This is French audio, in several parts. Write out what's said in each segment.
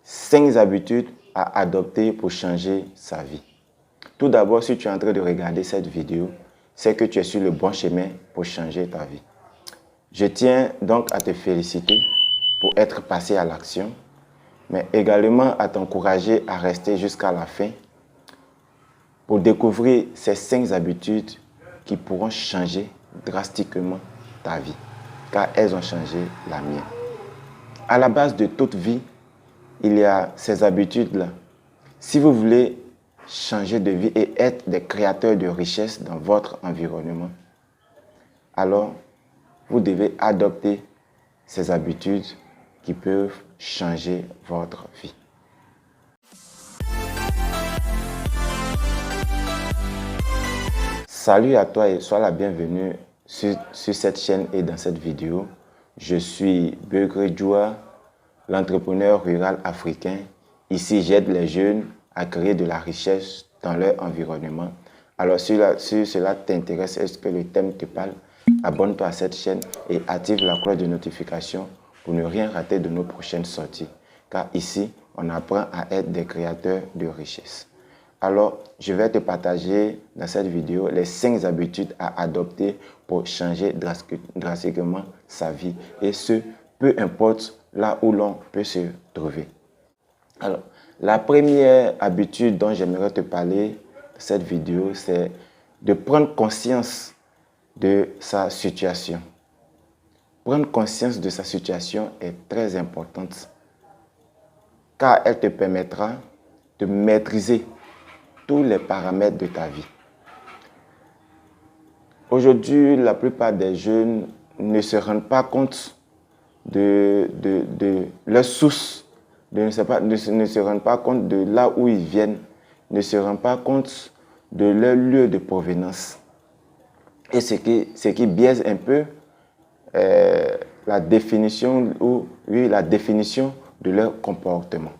5 habitudes à adopter pour changer sa vie. Tout d'abord, si tu es en train de regarder cette vidéo, c'est que tu es sur le bon chemin pour changer ta vie. Je tiens donc à te féliciter pour être passé à l'action, mais également à t'encourager à rester jusqu'à la fin pour découvrir ces 5 habitudes qui pourront changer drastiquement ta vie, car elles ont changé la mienne. À la base de toute vie, il y a ces habitudes-là. Si vous voulez changer de vie et être des créateurs de richesse dans votre environnement, alors vous devez adopter ces habitudes qui peuvent changer votre vie. Salut à toi et sois la bienvenue sur cette chaîne et dans cette vidéo. Je suis Beugre Djoua, l'entrepreneur rural africain. Ici, j'aide les jeunes à créer de la richesse dans leur environnement. Alors, si cela t'intéresse, est-ce que le thème te parle? Abonne-toi à cette chaîne et active la cloche de notification pour ne rien rater de nos prochaines sorties. Car ici, on apprend à être des créateurs de richesse. Alors, je vais te partager dans cette vidéo les 5 habitudes à adopter pour changer drastiquement sa vie. Et ce, peu importe là où l'on peut se trouver. Alors, la première habitude dont j'aimerais te parler dans cette vidéo, c'est de prendre conscience de sa situation. Prendre conscience de sa situation est très importante car elle te permettra de maîtriser tous les paramètres de ta vie. Aujourd'hui, la plupart des jeunes ne se rendent pas compte de leur source, ne se rendent pas compte de là où ils viennent, ne se rendent pas compte de leur lieu de provenance. Et ce qui biaise un peu la définition de leur comportement.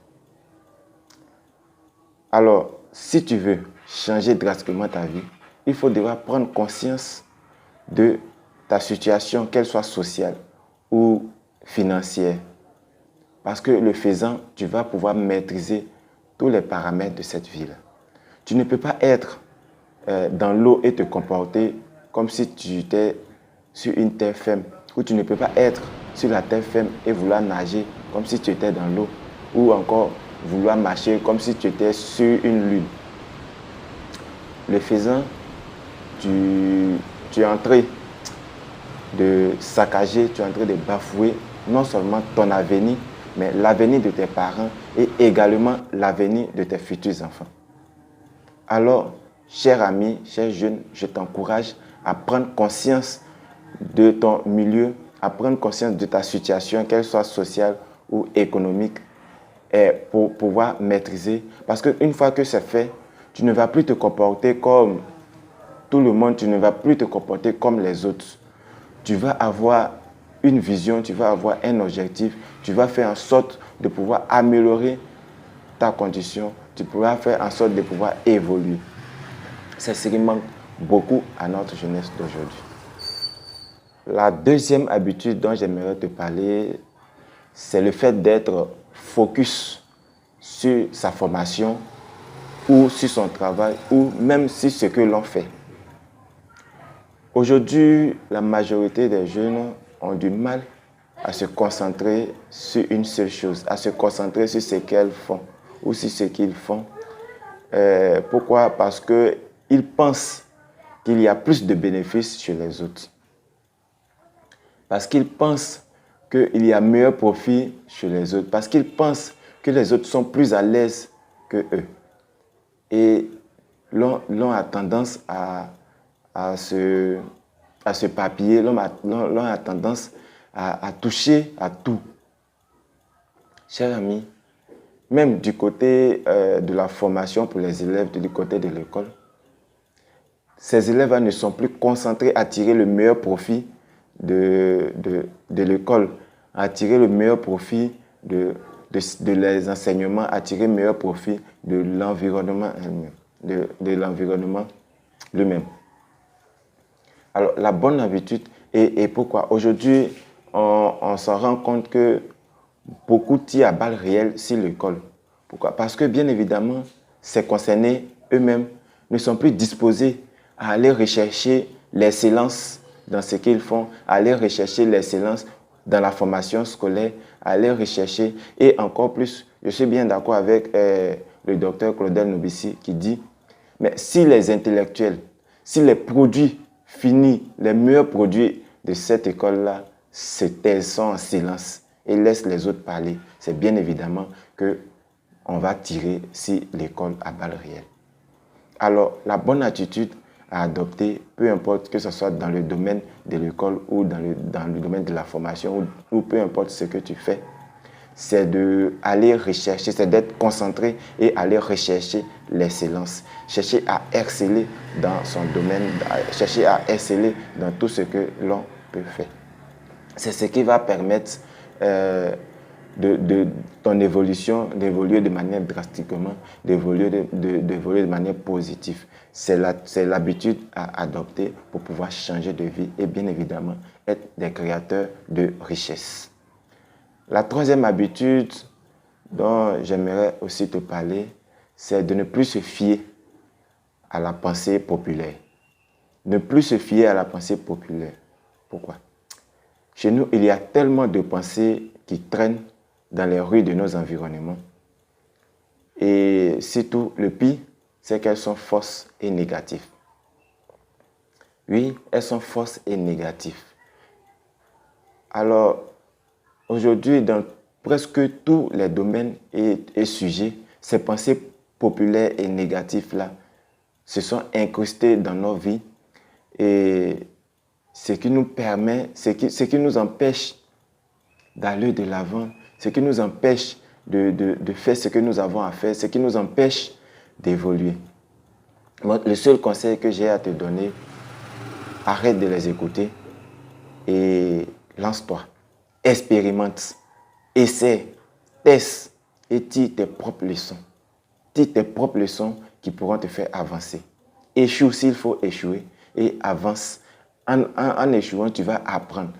Alors, si tu veux changer drastiquement ta vie, il faut devoir prendre conscience de ta situation, qu'elle soit sociale ou financière. Parce que le faisant, tu vas pouvoir maîtriser tous les paramètres de cette vie-là. Tu ne peux pas être dans l'eau et te comporter comme si tu étais sur une terre ferme. Ou tu ne peux pas être sur la terre ferme et vouloir nager comme si tu étais dans l'eau. Ou encore vouloir marcher comme si tu étais sur une lune. Le faisant, tu es en train de saccager, tu es en train de bafouer non seulement ton avenir, mais l'avenir de tes parents et également l'avenir de tes futurs enfants. Alors, chers amis, chers jeunes, je t'encourage à prendre conscience de ton milieu, à prendre conscience de ta situation, qu'elle soit sociale ou économique, et pour pouvoir maîtriser. Parce qu'une fois que c'est fait, tu ne vas plus te comporter comme tout le monde, tu ne vas plus te comporter comme les autres. Tu vas avoir une vision, tu vas avoir un objectif, tu vas faire en sorte de pouvoir améliorer ta condition, tu pourras faire en sorte de pouvoir évoluer. C'est ce qui manque beaucoup à notre jeunesse d'aujourd'hui. La deuxième habitude dont j'aimerais te parler, c'est le fait d'être focus sur sa formation ou sur son travail ou même sur ce que l'on fait. Aujourd'hui, la majorité des jeunes ont du mal à se concentrer sur une seule chose, à se concentrer sur ce qu'elles font ou sur ce qu'ils font. Pourquoi? Parce qu'ils pensent qu'il y a plus de bénéfices chez les autres. Parce qu'ils pensent qu'il y a meilleur profit chez les autres. Parce qu'ils pensent que les autres sont plus à l'aise que eux. Et l'on a tendance à se papiller, l'on a tendance à toucher à tout. Chers amis, même du côté de la formation pour les élèves, du côté de l'école, ces élèves ne sont plus concentrés à tirer le meilleur profit de l'école, à tirer le meilleur profit de les enseignements, à tirer le meilleur profit de l'environnement lui-même. Alors, la bonne habitude, et pourquoi? Aujourd'hui, on s'en rend compte que beaucoup tirent à balles réelles sur l'école. Pourquoi? Parce que bien évidemment, ces concernés eux-mêmes ne sont plus disposés à aller rechercher l'excellence dans ce qu'ils font, à aller rechercher l'excellence dans la formation scolaire, à aller rechercher, et encore plus, je suis bien d'accord avec le docteur Claudel Nobissi qui dit, mais si les intellectuels, si les produits finis, les meilleurs produits de cette école-là, elles sont en silence et laissent les autres parler, c'est bien évidemment qu'on va tirer si l'école à balles réelles. Alors, la bonne attitude à adopter, peu importe que ce soit dans le domaine de l'école ou dans le domaine de la formation ou peu importe ce que tu fais, c'est d'aller rechercher, c'est d'être concentré et aller rechercher l'excellence. Chercher à exceller dans son domaine, chercher à exceller dans tout ce que l'on peut faire. C'est ce qui va permettre de ton évolution, d'évoluer de manière drastiquement, d'évoluer de manière positive. C'est l'habitude à adopter pour pouvoir changer de vie et bien évidemment être des créateurs de richesse. La troisième habitude dont j'aimerais aussi te parler, c'est de ne plus se fier à la pensée populaire. Ne plus se fier à la pensée populaire. Pourquoi? Chez nous, il y a tellement de pensées qui traînent dans les rues de nos environnements. Et surtout, le pire, c'est qu'elles sont fausses et négatives. Oui, elles sont fausses et négatives. Alors, aujourd'hui, dans presque tous les domaines et sujets, ces pensées populaires et négatives-là se sont incrustées dans nos vies et ce qui nous permet, ce qui nous empêche d'aller de l'avant, ce qui nous empêche de faire ce que nous avons à faire, ce qui nous empêche d'évoluer. Le seul conseil que j'ai à te donner, arrête de les écouter et lance-toi. Expérimente, essaie, teste et tire tes propres leçons. Tire tes propres leçons qui pourront te faire avancer. Échoue s'il faut échouer et avance. En échouant, tu vas apprendre.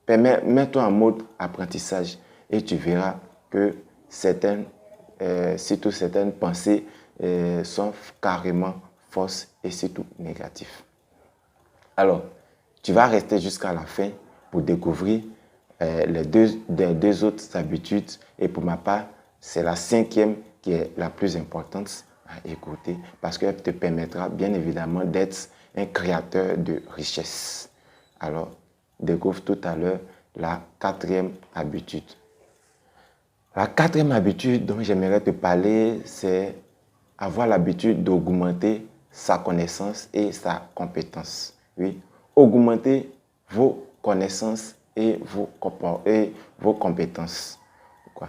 Mets-toi en mode apprentissage et tu verras que certaines pensées sont carrément fausses et surtout négatives. Alors, tu vas rester jusqu'à la fin pour découvrir les deux autres habitudes. Et pour ma part, c'est la cinquième qui est la plus importante à écouter parce qu'elle te permettra bien évidemment d'être un créateur de richesse. Alors, découvre tout à l'heure la quatrième habitude. La quatrième habitude dont j'aimerais te parler, c'est avoir l'habitude d'augmenter sa connaissance et sa compétence. Oui, augmenter vos connaissances et vos compétences. Quoi?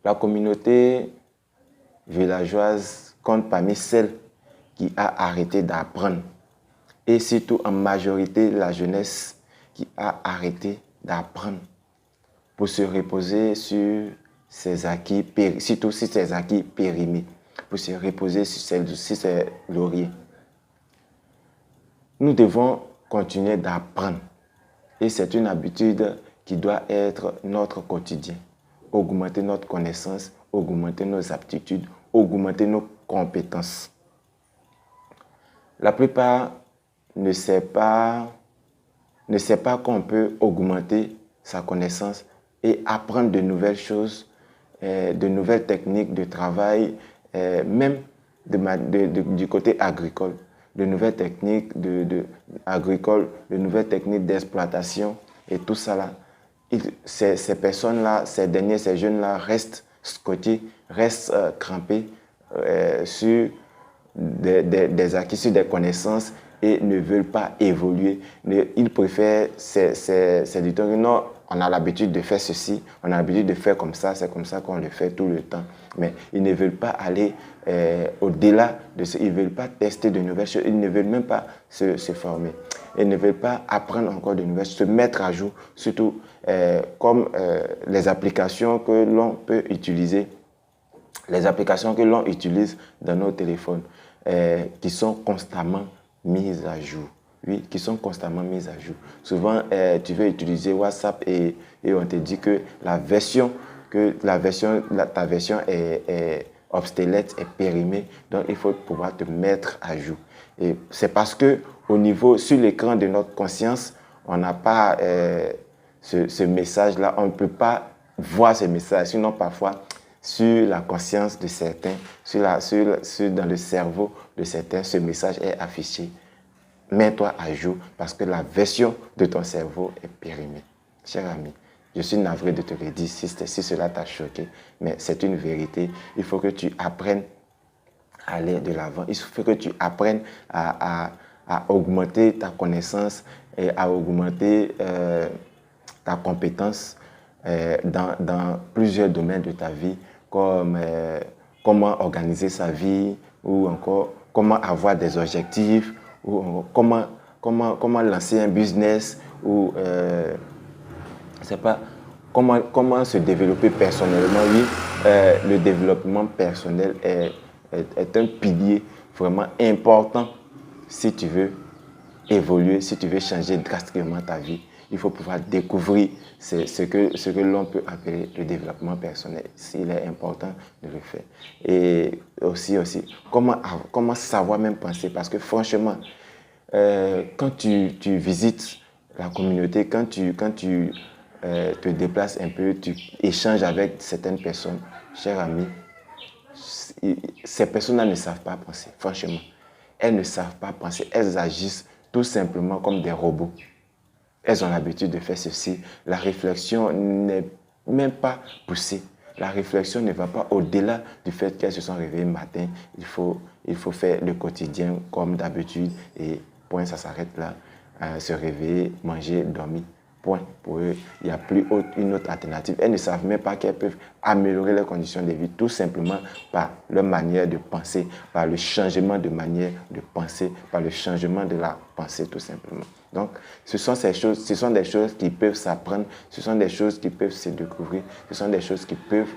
La communauté villageoise compte parmi celles qui a arrêté d'apprendre. Et surtout en majorité la jeunesse qui a arrêté d'apprendre pour se reposer sur ses acquis, surtout sur ses acquis périmés, pour se reposer sur ses lauriers. Nous devons continuer d'apprendre et c'est une habitude qui doit être notre quotidien. Augmenter notre connaissance, augmenter nos aptitudes, augmenter nos compétences. La plupart ne sait pas qu'on peut augmenter sa connaissance et apprendre de nouvelles choses, de nouvelles techniques de travail, même du côté agricole, de nouvelles techniques agricoles, de nouvelles techniques d'exploitation et tout ça là. Ces personnes-là, ces jeunes-là restent scotchés, restent crampés sur des acquis, sur des connaissances et ne veulent pas évoluer. Ils préfèrent ces du temps. Non, on a l'habitude de faire ceci, on a l'habitude de faire comme ça, c'est comme ça qu'on le fait tout le temps. Mais ils ne veulent pas aller au-delà de ça, ils ne veulent pas tester de nouvelles choses, ils ne veulent même pas se former. Ils ne veulent pas apprendre encore de nouvelles choses, se mettre à jour, surtout comme les applications que l'on peut utiliser, les applications que l'on utilise dans nos téléphones, qui sont constamment mises à jour. oui, qui sont constamment mises à jour. Souvent, tu veux utiliser WhatsApp et on te dit que ta version est obsolète, est périmée, donc il faut pouvoir te mettre à jour. Et c'est parce que sur l'écran de notre conscience, on n'a pas ce message-là, on ne peut pas voir ce message, sinon parfois sur la conscience de certains, dans le cerveau de certains, ce message est affiché. Mets-toi à jour parce que la version de ton cerveau est périmée. Cher ami, je suis navré de te le dire si cela t'a choqué, mais c'est une vérité. Il faut que tu apprennes à aller de l'avant. Il faut que tu apprennes à augmenter ta connaissance et à augmenter ta compétence dans plusieurs domaines de ta vie, comme comment organiser sa vie, ou encore comment avoir des objectifs, ou comment lancer un business, ou c'est pas comment se développer personnellement. Oui, le développement personnel est un pilier vraiment important si tu veux évoluer, si tu veux changer drastiquement ta vie. Il faut pouvoir découvrir ce que l'on peut appeler le développement personnel. Il est important de le faire. Et aussi comment savoir même penser. Parce que franchement, quand tu visites la communauté, quand tu te déplaces un peu, tu échanges avec certaines personnes, chers amis, ces personnes-là ne savent pas penser, franchement. Elles ne savent pas penser, elles agissent tout simplement comme des robots. Elles ont l'habitude de faire ceci. La réflexion n'est même pas poussée. La réflexion ne va pas au-delà du fait qu'elles se sont réveillées le matin. Il faut faire le quotidien comme d'habitude et point, ça s'arrête là. Se réveiller, manger, dormir. Point. Pour eux, il n'y a plus une autre alternative. Elles ne savent même pas qu'elles peuvent améliorer leurs conditions de vie tout simplement par leur manière de penser, par le changement de manière de penser, par le changement de la pensée tout simplement. Donc, ce sont des choses qui peuvent s'apprendre, ce sont des choses qui peuvent se découvrir, ce sont des choses qui peuvent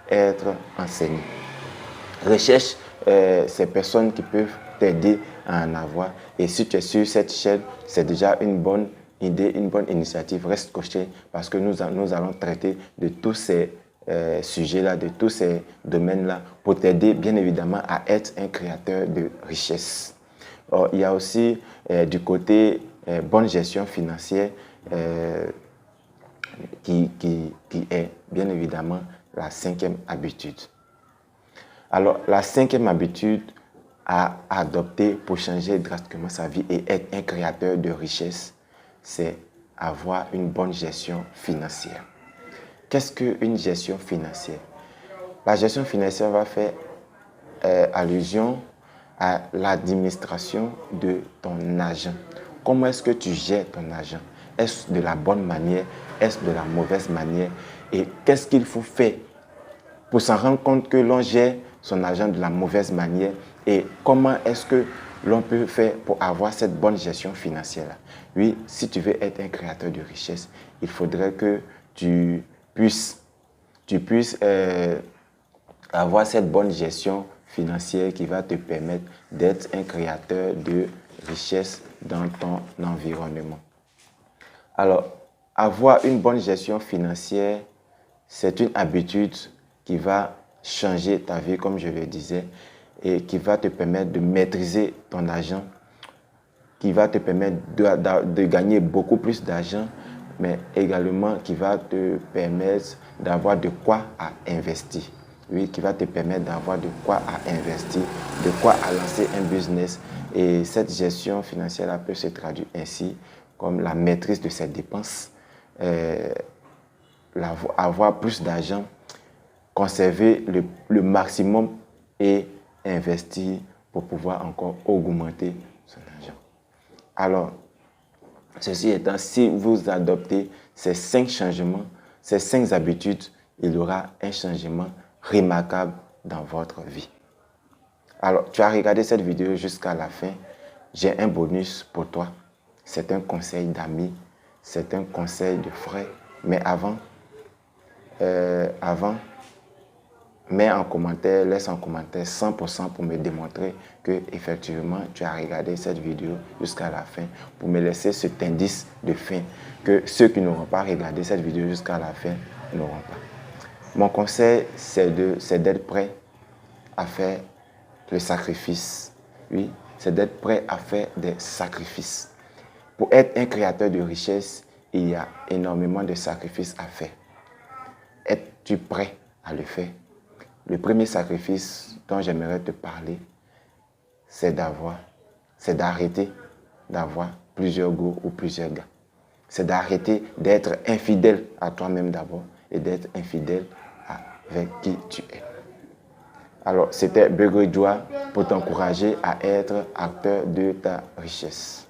être enseignées. Recherche ces personnes qui peuvent t'aider à en avoir. Et si tu es sur cette chaîne, c'est déjà une bonne idée, une bonne initiative. Reste coché parce que nous allons traiter de tous ces sujets-là, de tous ces domaines-là pour t'aider bien évidemment à être un créateur de richesse. Or, il y a aussi du côté bonne gestion financière qui est bien évidemment la 5e habitude. Alors, la 5e habitude à adopter pour changer drastiquement sa vie et être un créateur de richesse, c'est avoir une bonne gestion financière. Qu'est-ce qu'une gestion financière? La gestion financière va faire allusion à l'administration de ton argent. Comment est-ce que tu gères ton argent? Est-ce de la bonne manière? Est-ce de la mauvaise manière? Et qu'est-ce qu'il faut faire pour s'en rendre compte que l'on gère son argent de la mauvaise manière? Et comment est-ce que l'on peut faire pour avoir cette bonne gestion financière-là? Oui, si tu veux être un créateur de richesse, il faudrait que tu puisses avoir cette bonne gestion financière qui va te permettre d'être un créateur de richesse dans ton environnement. Alors, avoir une bonne gestion financière, c'est une habitude qui va changer ta vie, comme je le disais, et qui va te permettre de maîtriser ton argent, qui va te permettre de gagner beaucoup plus d'argent, mais également qui va te permettre d'avoir de quoi à investir. Oui, qui va te permettre d'avoir de quoi à investir, de quoi à lancer un business. Et cette gestion financière peut se traduire ainsi, comme la maîtrise de ses dépenses, avoir plus d'argent, conserver le maximum et investir pour pouvoir encore augmenter son argent. Alors, ceci étant, si vous adoptez ces 5 changements, ces 5 habitudes, il y aura un changement remarquable dans votre vie. Alors, tu as regardé cette vidéo jusqu'à la fin. J'ai un bonus pour toi. C'est un conseil d'amis, c'est un conseil de frère. Mais avant mets en commentaire, laisse en commentaire 100% pour me démontrer que effectivement tu as regardé cette vidéo jusqu'à la fin, pour me laisser cet indice de fin que ceux qui n'auront pas regardé cette vidéo jusqu'à la fin n'auront pas. Mon conseil, c'est d'être prêt à faire le sacrifice. Oui, c'est d'être prêt à faire des sacrifices. Pour être un créateur de richesse, il y a énormément de sacrifices à faire. Es-tu prêt à le faire? Le premier sacrifice dont j'aimerais te parler, c'est d'arrêter d'avoir plusieurs go ou plusieurs gars. C'est d'arrêter d'être infidèle à toi-même d'abord et d'être infidèle avec qui tu es. Alors, c'était Begoï Joie pour t'encourager à être acteur de ta richesse.